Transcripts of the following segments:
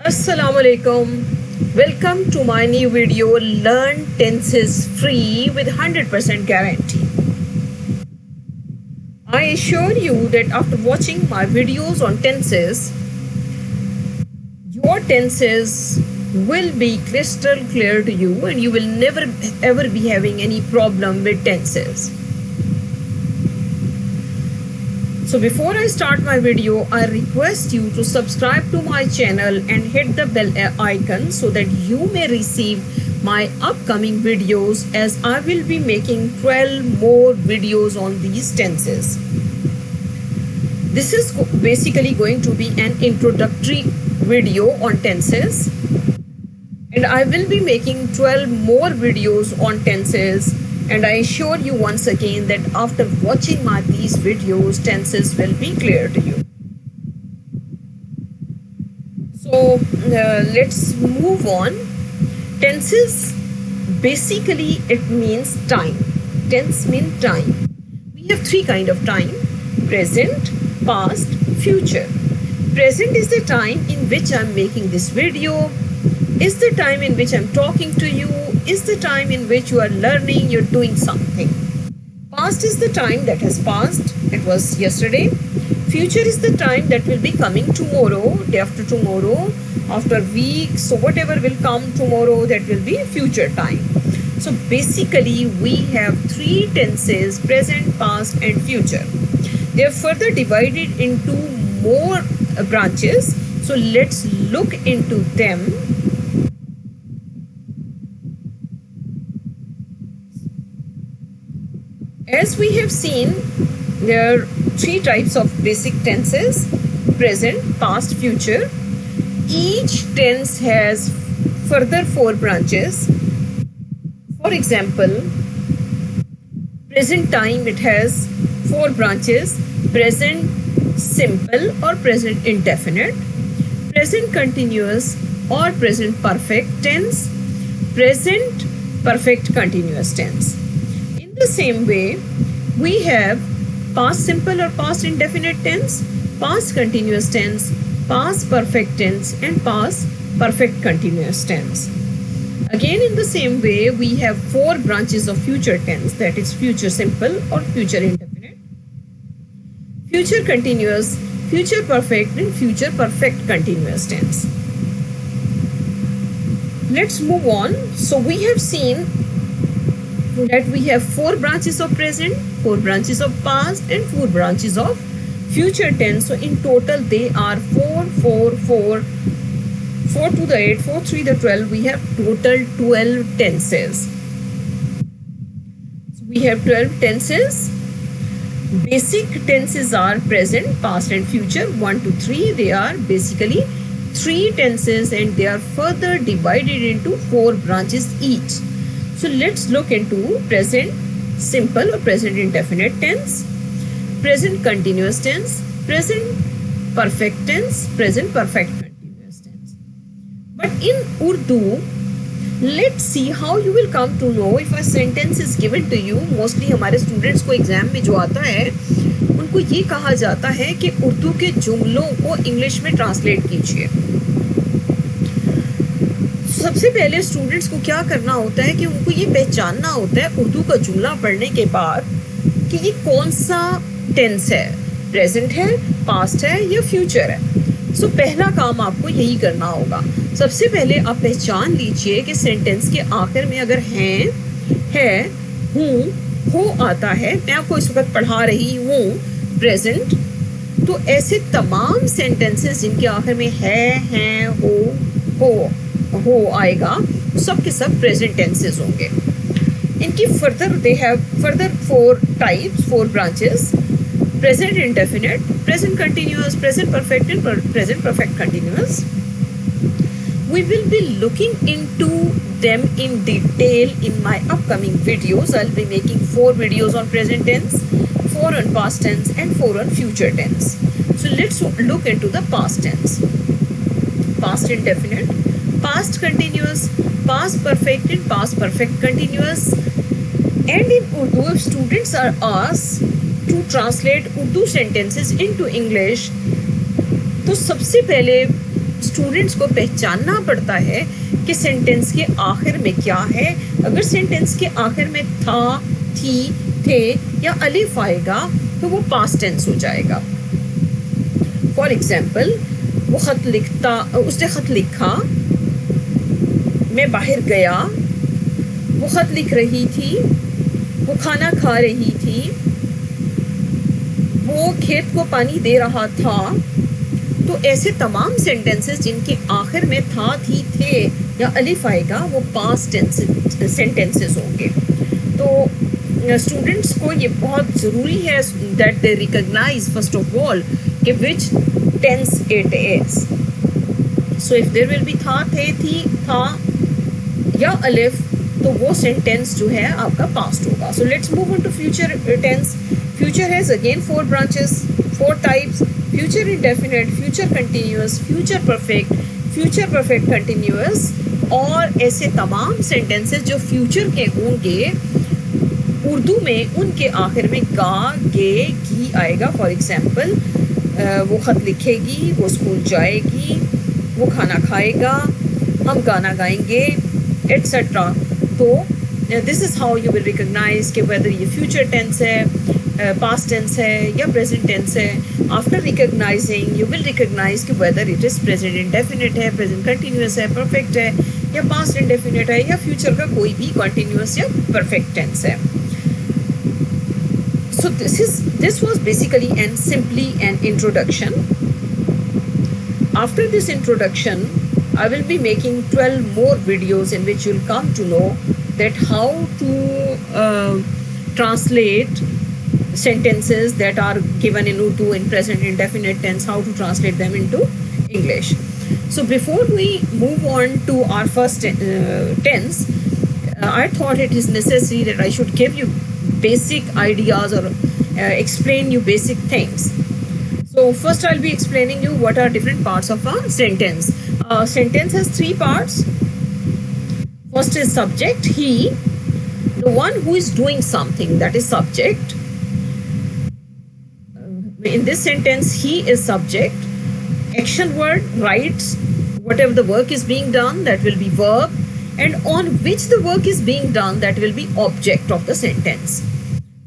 Assalamualaikum. Welcome to my new video Learn Tenses Free with 100% guarantee. I assure you that after watching my videos on tenses, your tenses will be crystal clear to you and you will never ever be having any problem with tenses. So before I start my video, I request you to subscribe to my channel and hit the bell icon so that you may receive my upcoming videos, as I will be making 12 more videos on these tenses. This is basically going to be an introductory video on tenses, and I will be making 12 more videos on tenses. And I assure you once again that after watching these videos, tenses will be clear to you. So let's move on. Tenses, basically it means time. Tense means time. We have three kinds of time: present, past, future. Present is the time in which I'm making this video, is the time in which I'm talking to you, is the time in which you are learning, you're doing something. Past is the time that has passed, it was yesterday. Future is the time that will be coming tomorrow, day after tomorrow, after weeks. So whatever will come tomorrow, that will be future time. So basically we have three tenses: present, past and future. They are further divided into more branches. So let's look into them. As we have seen, there are three types of basic tenses: present, past, future. Each tense has further four branches. For example, present time, it has four branches: present simple or present indefinite, present continuous or present perfect tense, present perfect continuous tense. In the same way, we have past simple or past indefinite tense, past continuous tense, past perfect tense and past perfect continuous tense. Again, in the same way, we have four branches of future tense, that is future simple or future indefinite, future continuous, future perfect and future perfect continuous tense. Let's move on. So we have seen that we have four branches of present, four branches of past and four branches of future tense. So in total they are 4 to the 8, 4 3 the 12. We have total 12 tenses. So we have 12 tenses. Basic tenses are present, past and future. 1 to 3, they are basically three tenses and they are further divided into four branches each. So let's look into present simple or present indefinite tense, present continuous tense, present perfect tense, present perfect continuous tense. But in Urdu, let's see how you will come to know if a sentence is given to you. Mostly हमारे students को exam में जो आता है उनको ये कहा जाता है कि उर्दू के जुमलों को इंग्लिश में ट्रांसलेट कीजिए. सबसे पहले स्टूडेंट्स को क्या करना होता है कि उनको ये पहचानना होता है उर्दू का जुमला पढ़ने के बाद कि ये कौन सा टेंस है, प्रेजेंट है, पास्ट है या फ्यूचर है. सो पहला काम आपको यही करना होगा. सबसे पहले आप पहचान लीजिए कि सेंटेंस के आखिर में अगर है, हूँ, हो आता है, मैं आपको इस वक्त पढ़ा रही हूँ प्रेजेंट, तो ऐसे तमाम सेंटेंसेस जिनके आखिर में है, हो आएगा, सब के सब प्रेजेंट टेंसेस होंगे. इनकी further they have further four types, four branches: present indefinite, present continuous, present perfect and present perfect continuous. We will be looking into them in detail in my upcoming videos. I'll be making 4 videos on present tense, 4 on past tense and 4 on future tense. So let's look into the past tense. Past indefinite, past continuous, past perfect and past perfect continuous. And in Urdu, if students are asked to translate Urdu sentences into English, तो सबसे पहले students को पहचानना पड़ता है कि sentence के आखिर में क्या है. अगर सेंटेंस के आखिर में था, थी, थे या अलिफ आएगा तो वो पास्ट टेंस हो जाएगा. फॉर एग्जाम्पल, वो उसने ख़त लिखा, मैं बाहर गया, वो ख़त लिख रही थी, वो खाना खा रही थी, वो खेत को पानी दे रहा था. तो ऐसे तमाम सेंटेंसेस जिनके आखिर में था, थी, थे या अलिफ आएगा वो पास्ट सेंटेंसेस होंगे. तो स्टूडेंट्स को ये बहुत ज़रूरी है that they recognise first of all कि which tense it is. So if there will be था, थे, थी, था या अलिफ तो वो सेंटेंस जो है आपका पास्ट होगा. So let's move on to future tense. Future has again 4 branches, 4 types: future indefinite, future continuous, future perfect continuous. और ऐसे तमाम सेंटेंसेस जो फ्यूचर के होंगे उर्दू में उनके आखिर में गा, गे, की आएगा. फॉर एग्जाम्पल, वो ख़त लिखेगी, वो स्कूल जाएगी, वो खाना खाएगा, हम गाना गाएंगे, एट्सेट्रा. तो this is how you will recognise कि वेदर ये फ्यूचर टेंस है, पास्ट टेंस है या प्रेजेंट टेंस है. After recognising you will recognise कि whether it is present indefinite है, प्रेजेंट कंटिन्यूस है, परफेक्ट है या पास्ट इंडेफिनिट है या फ्यूचर का कोई भी कंटिन्यूस या परफेक्ट टेंस है. So this was basically and simply an introduction. After this introduction, I will be making 12 more videos in which you'll come to know that how to translate sentences that are given in Urdu in present indefinite tense, how to translate them into English. So before we move on to our first tense, I thought it is necessary that I should give you basic ideas or explain you basic things. So first I'll be explaining you what are different parts of a sentence. A sentence has 3 parts. First is subject, he, the one who is doing something, that is subject. In this sentence, he is subject. Action word, writes, whatever the work is being done, that will be verb. And on which the work is being done, that will be object of the sentence.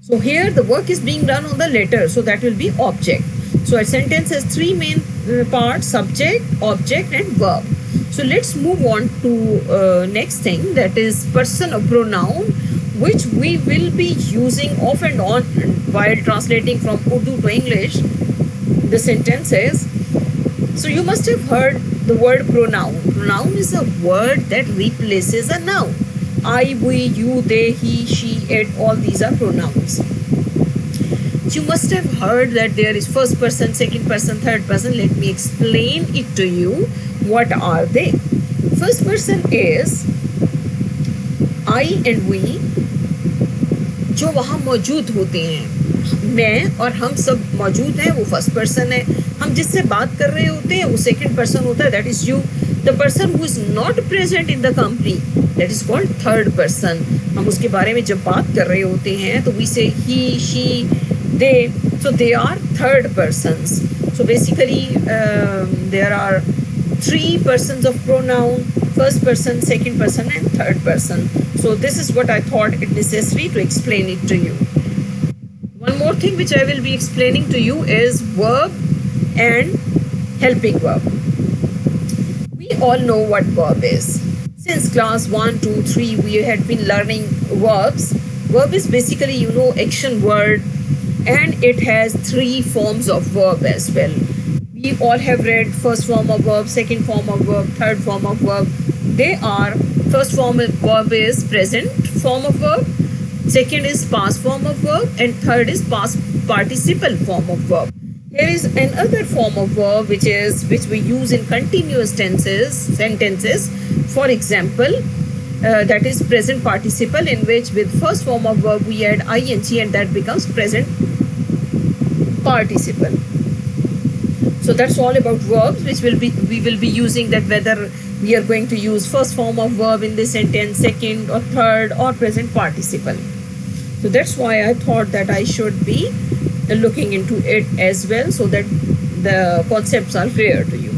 So here the work is being done on the letter, so that will be object. So a sentence has 3 main parts: subject, object and verb. So let's move on to next thing, that is person or pronoun, which we will be using off and on while translating from Urdu to English the sentences. So you must have heard the word pronoun. Pronoun is a word that replaces a noun. I, we, you, they, he, she, it, all these are pronouns. You must have heard that there is first person, second person, third person. Let me explain it to you. What are they? First person is I and we, जो वहाँ मौजूद होते हैं. मैं और हम सब मौजूद हैं, वो फर्स्ट पर्सन है. हम जिससे बात कर रहे होते हैं वो सेकंड पर्सन होता है, that is you. The person who is not present in the company, that is called third person. हम उसके बारे में जब बात कर रहे होते हैं तो we say he, she, they, so they are third persons. So basically there are 3 persons of pronoun: first person, second person and third person. So this is what I thought it necessary to explain it to you. One more thing which I will be explaining to you is verb and helping verb. We all know what verb is. Since class 1, 2, 3 we had been learning verbs. Verb is basically, you know, action word, and it has 3 forms of verb as well. We all have read first form of verb, second form of verb, third form of verb. They are: first form of verb is present form of verb, second is past form of verb, and third is past participle form of verb. There is another form of verb which we use in continuous sentences. For example, that is present participle, in which with first form of verb we add ing and that becomes present participle. So that's all about verbs, which we will be using, that whether we are going to use first form of verb in this sentence, second or third, or present participle. So that's why I thought that I should be looking into it as well, so that the concepts are clear to you.